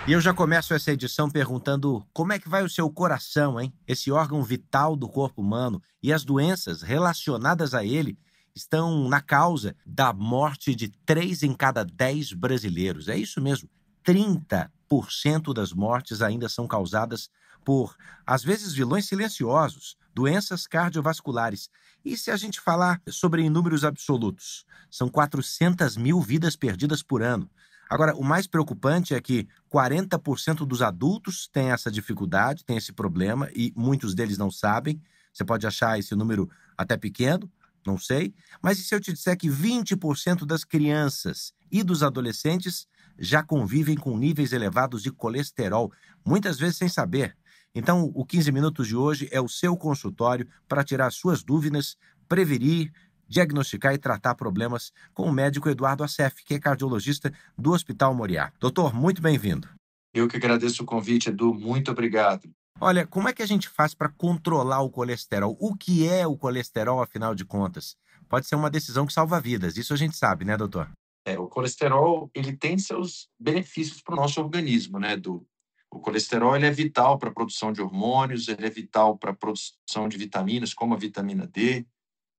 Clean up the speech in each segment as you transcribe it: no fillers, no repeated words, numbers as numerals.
E eu já começo essa edição perguntando como é que vai o seu coração, hein? Esse órgão vital do corpo humano e as doenças relacionadas a ele estão na causa da morte de 3 em cada 10 brasileiros. É isso mesmo, 30% das mortes ainda são causadas por, às vezes, vilões silenciosos, doenças cardiovasculares. E se a gente falar sobre números absolutos, são 400 mil vidas perdidas por ano. Agora, o mais preocupante é que 40% dos adultos têm essa dificuldade, têm esse problema, e muitos deles não sabem. Você pode achar esse número até pequeno, não sei. Mas e se eu te disser que 20% das crianças e dos adolescentes já convivem com níveis elevados de colesterol, muitas vezes sem saber? Então, o 15 Minutos de hoje é o seu consultório para tirar suas dúvidas, prevenir, diagnosticar e tratar problemas com o médico Eduardo Assef, que é cardiologista do Hospital Moriá. Doutor, muito bem-vindo. Eu que agradeço o convite, Edu. Muito obrigado. Olha, como é que a gente faz para controlar o colesterol? O que é o colesterol, afinal de contas? Pode ser uma decisão que salva vidas, isso a gente sabe, né, doutor? O colesterol, ele tem seus benefícios para o nosso organismo, né, Edu? O colesterol, ele é vital para a produção de hormônios, ele é vital para a produção de vitaminas, como a vitamina D,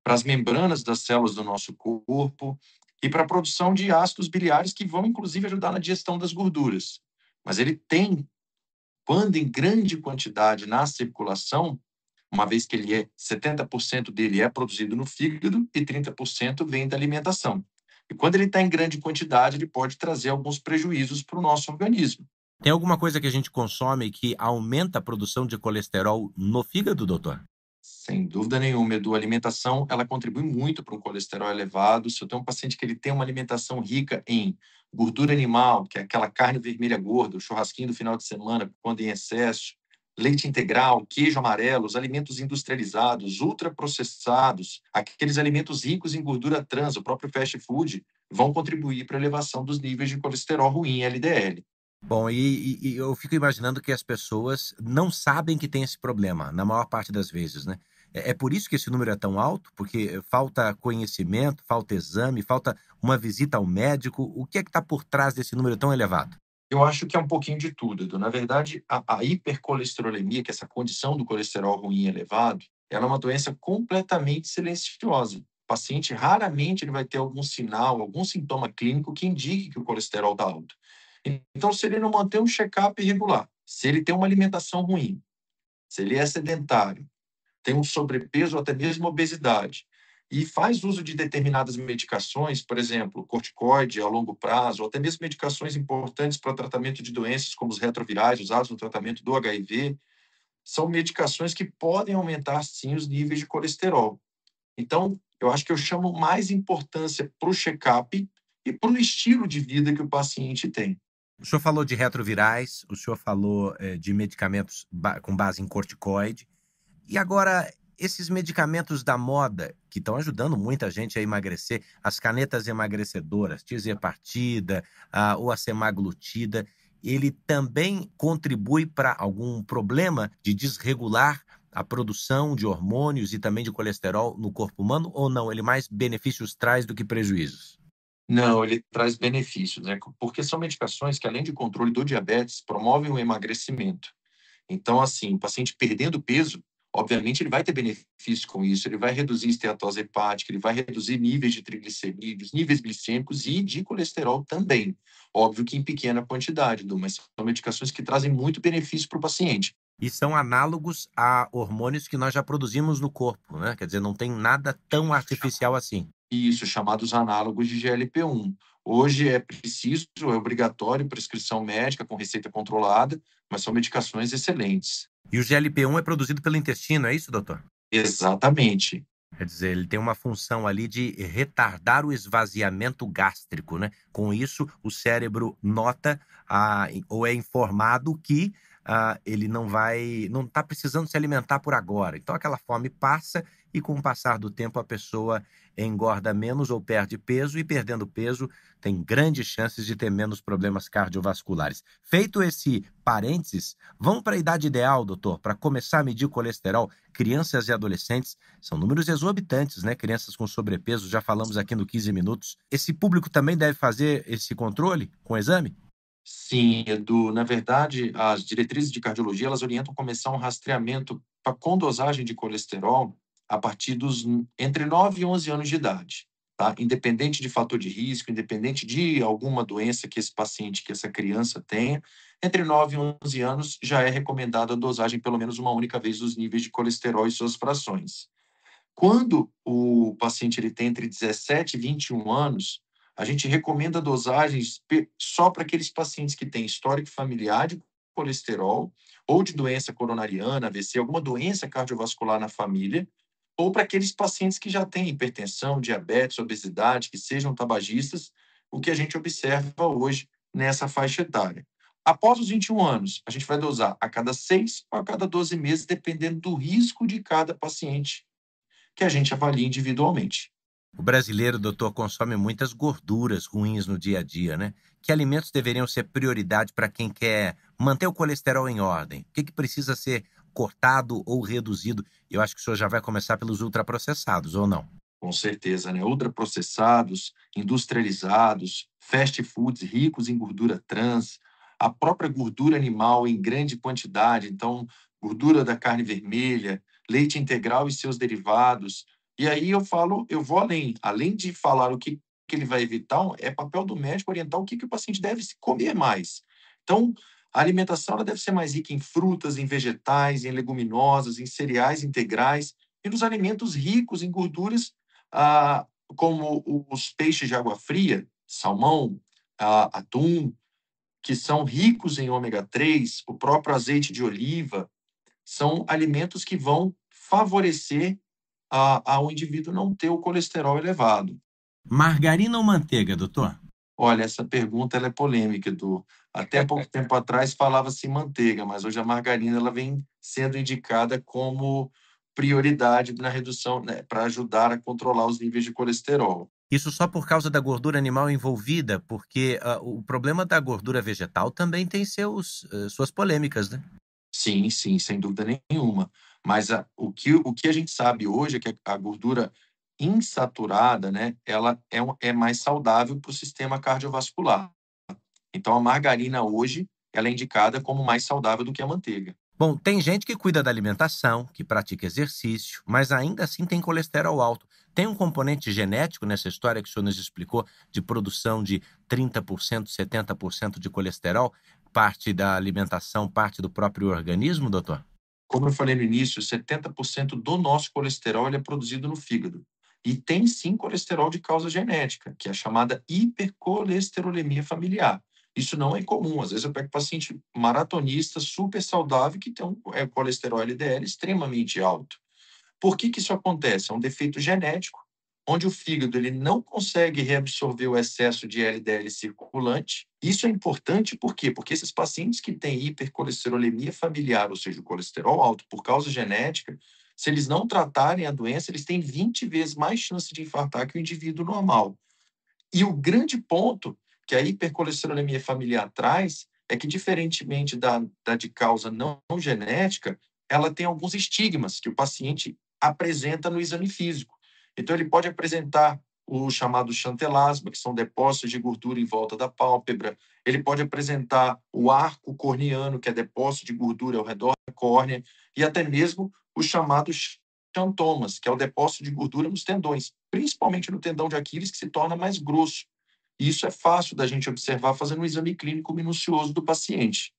para as membranas das células do nosso corpo e para a produção de ácidos biliares que vão, inclusive, ajudar na digestão das gorduras. Mas ele tem, quando em grande quantidade na circulação, uma vez que 70% dele é produzido no fígado e 30% vem da alimentação. E quando ele está em grande quantidade, ele pode trazer alguns prejuízos para o nosso organismo. Tem alguma coisa que a gente consome que aumenta a produção de colesterol no fígado, doutor? Sem dúvida nenhuma, Edu, a alimentação ela contribui muito para um colesterol elevado. Se eu tenho um paciente que ele tem uma alimentação rica em gordura animal, que é aquela carne vermelha gorda, o churrasquinho do final de semana, quando em excesso, leite integral, queijo amarelo, os alimentos industrializados, ultraprocessados, aqueles alimentos ricos em gordura trans, o próprio fast food, vão contribuir para a elevação dos níveis de colesterol ruim, LDL. Bom, e eu fico imaginando que as pessoas não sabem que tem esse problema, na maior parte das vezes, né? É por isso que esse número é tão alto? Porque falta conhecimento, falta exame, falta uma visita ao médico. O que é que está por trás desse número tão elevado? Eu acho que é um pouquinho de tudo, Edu. Na verdade, a hipercolesterolemia, que é essa condição do colesterol ruim elevado, ela é uma doença completamente silenciosa. O paciente raramente ele vai ter algum sinal, algum sintoma clínico que indique que o colesterol está alto. Então, se ele não manter um check-up regular, se ele tem uma alimentação ruim, se ele é sedentário, tem um sobrepeso ou até mesmo obesidade, e faz uso de determinadas medicações, por exemplo, corticoide a longo prazo, ou até mesmo medicações importantes para o tratamento de doenças como os retrovirais usados no tratamento do HIV, são medicações que podem aumentar, sim, os níveis de colesterol. Então, eu acho que eu chamo mais importância para o check-up e para o estilo de vida que o paciente tem. O senhor falou de retrovirais, o senhor falou de medicamentos com base em corticoide. E agora, esses medicamentos da moda, que estão ajudando muita gente a emagrecer, as canetas emagrecedoras, tirzepatida, ou a semaglutida, ele também contribui para algum problema de desregular a produção de hormônios e também de colesterol no corpo humano, ou não? Ele mais benefícios traz do que prejuízos? Não, ele traz benefícios, né? Porque são medicações que, além de controle do diabetes, promovem o emagrecimento. Então, assim, o paciente perdendo peso, obviamente ele vai ter benefício com isso, ele vai reduzir esteatose hepática, ele vai reduzir níveis de triglicerídeos, níveis glicêmicos e de colesterol também. Óbvio que em pequena quantidade, mas são medicações que trazem muito benefício para o paciente. E são análogos a hormônios que nós já produzimos no corpo, né? Quer dizer, não tem nada tão artificial assim. Isso, chamados análogos de GLP-1. Hoje é preciso, é obrigatório prescrição médica com receita controlada, mas são medicações excelentes. E o GLP-1 é produzido pelo intestino, é isso, doutor? Exatamente. Quer dizer, ele tem uma função ali de retardar o esvaziamento gástrico, né? Com isso, o cérebro nota ou é informado que ele não está precisando se alimentar por agora. Então, aquela fome passa e, com o passar do tempo, a pessoa engorda menos ou perde peso e, perdendo peso, tem grandes chances de ter menos problemas cardiovasculares. Feito esse parênteses, vamos para a idade ideal, doutor, para começar a medir o colesterol. Crianças e adolescentes são números exorbitantes, né? Crianças com sobrepeso, já falamos aqui no 15 minutos. Esse público também deve fazer esse controle com exame? Sim, Edu. Na verdade, as diretrizes de cardiologia, elas orientam começar um rastreamento com dosagem de colesterol a partir dos entre 9 e 11 anos de idade, tá? Independente de fator de risco, independente de alguma doença que esse paciente, que essa criança tenha, entre 9 e 11 anos já é recomendada a dosagem pelo menos uma única vez dos níveis de colesterol e suas frações. Quando o paciente ele tem entre 17 e 21 anos, a gente recomenda dosagens só para aqueles pacientes que têm histórico familiar de colesterol ou de doença coronariana, AVC, alguma doença cardiovascular na família, ou para aqueles pacientes que já têm hipertensão, diabetes, obesidade, que sejam tabagistas, o que a gente observa hoje nessa faixa etária. Após os 21 anos, a gente vai dosar a cada 6 ou a cada 12 meses, dependendo do risco de cada paciente que a gente avalia individualmente. O brasileiro, doutor, consome muitas gorduras ruins no dia a dia, né? Que alimentos deveriam ser prioridade para quem quer manter o colesterol em ordem? O que precisa ser cortado ou reduzido? Eu acho que o senhor já vai começar pelos ultraprocessados, ou não? Com certeza, né? Ultraprocessados, industrializados, fast foods ricos em gordura trans, a própria gordura animal em grande quantidade, então, gordura da carne vermelha, leite integral e seus derivados. E aí eu vou além de falar que ele vai evitar, é papel do médico orientar o que o paciente deve comer mais. Então, a alimentação ela deve ser mais rica em frutas, em vegetais, em leguminosas, em cereais integrais e nos alimentos ricos em gorduras ah, como os peixes de água fria, salmão, atum, que são ricos em ômega 3, o próprio azeite de oliva, são alimentos que vão favorecer ao indivíduo não ter o colesterol elevado. Margarina ou manteiga, doutor? Olha, essa pergunta ela é polêmica, Edu. Até pouco tempo atrás falava-se manteiga, mas hoje a margarina ela vem sendo indicada como prioridade na redução, né, para ajudar a controlar os níveis de colesterol. Isso só por causa da gordura animal envolvida, porque o problema da gordura vegetal também tem suas polêmicas, né? Sim, sim, sem dúvida nenhuma. Mas o que a gente sabe hoje é que a gordura insaturada, né, ela é mais saudável para o sistema cardiovascular. Então, a margarina hoje, ela é indicada como mais saudável do que a manteiga. Bom, tem gente que cuida da alimentação, que pratica exercício, mas ainda assim tem colesterol alto. Tem um componente genético nessa história que o senhor nos explicou, de produção de 30%, 70% de colesterol, parte da alimentação, parte do próprio organismo, doutor? Como eu falei no início, 70% do nosso colesterol ele é produzido no fígado. E tem sim colesterol de causa genética, que é a chamada hipercolesterolemia familiar. Isso não é incomum. Às vezes eu pego paciente maratonista, super saudável, que tem um colesterol LDL extremamente alto. Por que isso acontece? É um defeito genético, onde o fígado ele não consegue reabsorver o excesso de LDL circulante. Isso é importante por quê? Porque esses pacientes que têm hipercolesterolemia familiar, ou seja, o colesterol alto por causa genética, se eles não tratarem a doença, eles têm 20 vezes mais chance de infartar que o indivíduo normal. E o grande ponto que a hipercolesterolemia familiar traz é que, diferentemente da de causa não genética, ela tem alguns estigmas que o paciente apresenta no exame físico. Então, ele pode apresentar o chamado chantelasma, que são depósitos de gordura em volta da pálpebra. Ele pode apresentar o arco corneano, que é depósito de gordura ao redor da córnea, e até mesmo os chamados xantomas, que é o depósito de gordura nos tendões, principalmente no tendão de Aquiles, que se torna mais grosso. E isso é fácil da gente observar fazendo um exame clínico minucioso do paciente.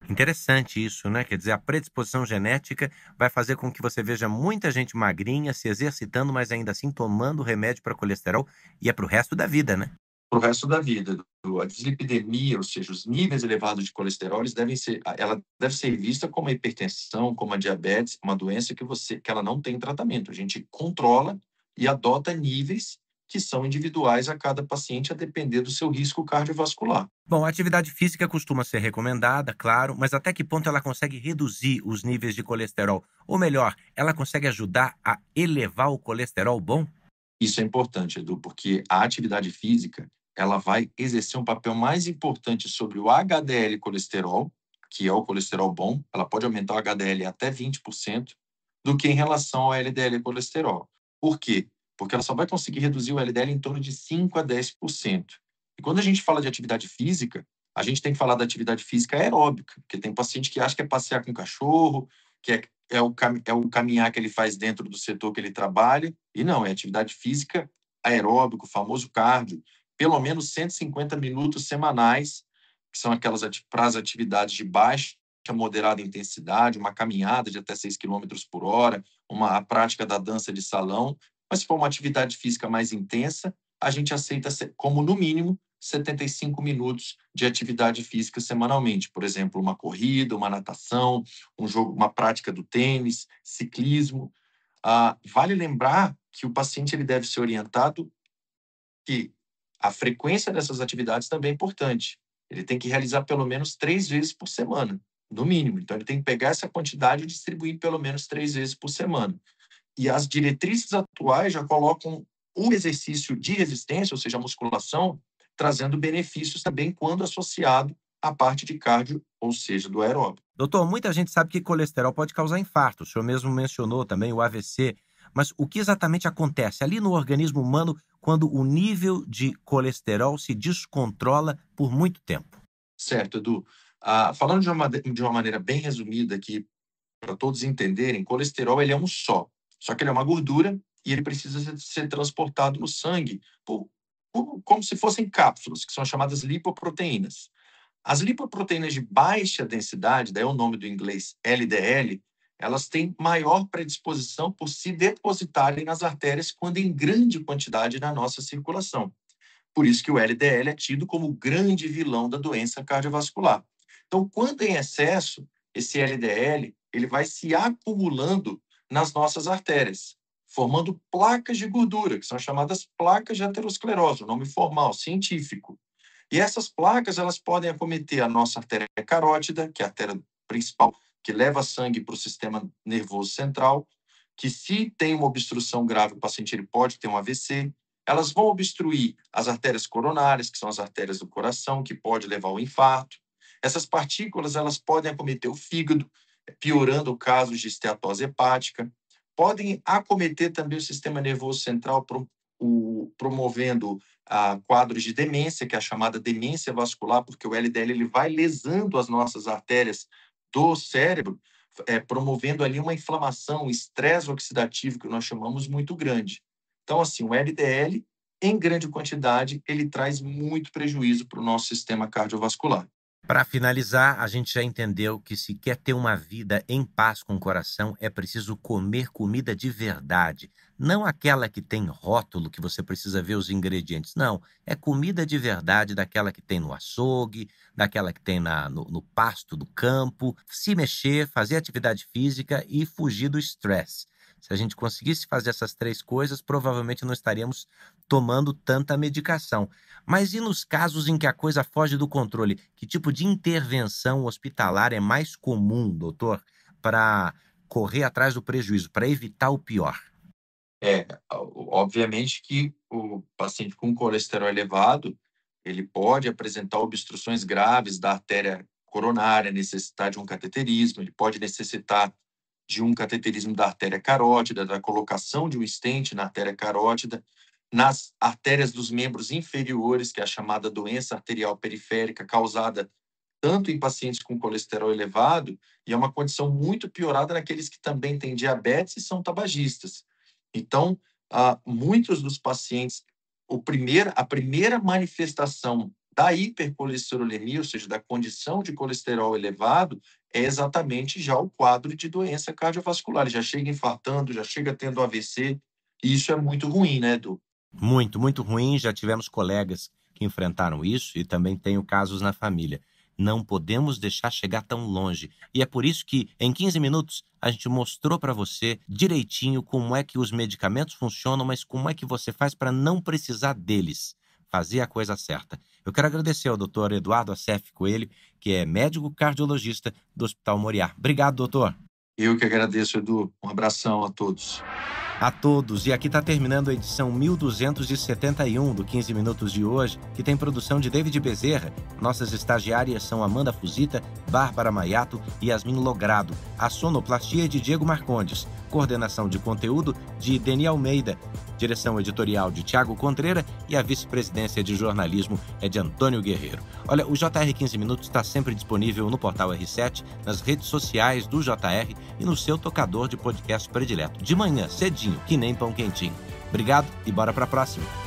Interessante isso, né? Quer dizer, a predisposição genética vai fazer com que você veja muita gente magrinha se exercitando, mas ainda assim tomando remédio para colesterol e é para o resto da vida, né? Para o resto da vida. A dislipidemia, ou seja, os níveis elevados de colesterol, ela deve ser vista como a hipertensão, como a diabetes, uma doença que ela não tem tratamento. A gente controla e adota níveis que são individuais a cada paciente, a depender do seu risco cardiovascular. Bom, a atividade física costuma ser recomendada, claro, mas até que ponto ela consegue reduzir os níveis de colesterol? Ou melhor, ela consegue ajudar a elevar o colesterol bom? Isso é importante, Edu, porque a atividade física, ela vai exercer um papel mais importante sobre o HDL colesterol, que é o colesterol bom, ela pode aumentar o HDL até 20%, do que em relação ao LDL colesterol. Por quê? Porque ela só vai conseguir reduzir o LDL em torno de 5 a 10%. E quando a gente fala de atividade física, a gente tem que falar da atividade física aeróbica, porque tem paciente que acha que é passear com o cachorro, que é o caminhar que ele faz dentro do setor que ele trabalha, e não, é atividade física aeróbica, o famoso cardio, pelo menos 150 minutos semanais, que são aquelas para as atividades de baixa a moderada intensidade, uma caminhada de até 6 quilômetros por hora, a prática da dança de salão. Mas se for uma atividade física mais intensa, a gente aceita como, no mínimo, 75 minutos de atividade física semanalmente. Por exemplo, uma corrida, uma natação, uma prática do tênis, ciclismo. Vale lembrar que o paciente ele deve ser orientado que a frequência dessas atividades também é importante. Ele tem que realizar pelo menos 3 vezes por semana, no mínimo. Então, ele tem que pegar essa quantidade e distribuir pelo menos 3 vezes por semana. E as diretrizes atuais já colocam o exercício de resistência, ou seja, a musculação, trazendo benefícios também quando associado à parte de cardio, ou seja, do aeróbico. Doutor, muita gente sabe que colesterol pode causar infarto. O senhor mesmo mencionou também o AVC. Mas o que exatamente acontece ali no organismo humano quando o nível de colesterol se descontrola por muito tempo? Certo, Edu. Falando de uma maneira bem resumida aqui, para todos entenderem, colesterol ele é um só que ele é uma gordura e ele precisa ser transportado no sangue como se fossem cápsulas, que são chamadas lipoproteínas. As lipoproteínas de baixa densidade, daí é o nome do inglês LDL, elas têm maior predisposição por se depositarem nas artérias quando em grande quantidade na nossa circulação. Por isso que o LDL é tido como o grande vilão da doença cardiovascular. Então, quando em excesso, esse LDL ele vai se acumulando nas nossas artérias, formando placas de gordura, que são chamadas placas de aterosclerose, o nome formal, científico. E essas placas elas podem acometer a nossa artéria carótida, que é a artéria principal, que leva sangue para o sistema nervoso central, que se tem uma obstrução grave, o paciente ele pode ter um AVC. Elas vão obstruir as artérias coronárias, que são as artérias do coração, que pode levar ao infarto. Essas partículas elas podem acometer o fígado, piorando o caso de esteatose hepática. Podem acometer também o sistema nervoso central, promovendo quadros de demência, que é a chamada demência vascular, porque o LDL ele vai lesando as nossas artérias do cérebro, promovendo ali uma inflamação, um estresse oxidativo, que nós chamamos muito grande. Então, assim, o LDL, em grande quantidade, ele traz muito prejuízo para o nosso sistema cardiovascular. Para finalizar, a gente já entendeu que se quer ter uma vida em paz com o coração, é preciso comer comida de verdade. Não aquela que tem rótulo, que você precisa ver os ingredientes. Não, é comida de verdade, daquela que tem no açougue, daquela que tem no pasto do campo. Se mexer, fazer atividade física e fugir do estresse. Se a gente conseguisse fazer essas 3 coisas, provavelmente não estaríamos tomando tanta medicação. Mas e nos casos em que a coisa foge do controle? Que tipo de intervenção hospitalar é mais comum, doutor, para correr atrás do prejuízo, para evitar o pior? Obviamente que o paciente com colesterol elevado, ele pode apresentar obstruções graves da artéria coronária, necessitar de um cateterismo, ele pode necessitar de um cateterismo da artéria carótida, da colocação de um stent na artéria carótida, nas artérias dos membros inferiores, que é a chamada doença arterial periférica, causada tanto em pacientes com colesterol elevado, e é uma condição muito piorada naqueles que também têm diabetes e são tabagistas. Então, muitos dos pacientes, a primeira manifestação da hipercolesterolemia, ou seja, da condição de colesterol elevado, é exatamente já o quadro de doença cardiovascular. Ele já chega infartando, já chega tendo AVC, e isso é muito ruim, né, Edu? Muito, muito ruim. Já tivemos colegas que enfrentaram isso e também tenho casos na família. Não podemos deixar chegar tão longe. E é por isso que, em 15 minutos, a gente mostrou para você direitinho como é que os medicamentos funcionam, mas como é que você faz para não precisar deles. Fazer a coisa certa. Eu quero agradecer ao Dr. Eduardo Assef Coelho, que é médico cardiologista do Hospital Moriá. Obrigado, doutor. Eu que agradeço, Edu. Um abração a todos. A todos. E aqui está terminando a edição 1271 do 15 Minutos de hoje, que tem produção de David Bezerra. Nossas estagiárias são Amanda Fusita, Bárbara Maiato e Yasmin Logrado. A sonoplastia é de Diego Marcondes. Coordenação de conteúdo de Deni Almeida. Direção editorial de Tiago Contreira e a vice-presidência de jornalismo é de Antônio Guerreiro. Olha, o JR 15 Minutos está sempre disponível no portal R7, nas redes sociais do JR e no seu tocador de podcast predileto. De manhã, cedinho, que nem pão quentinho. Obrigado e bora para a próxima.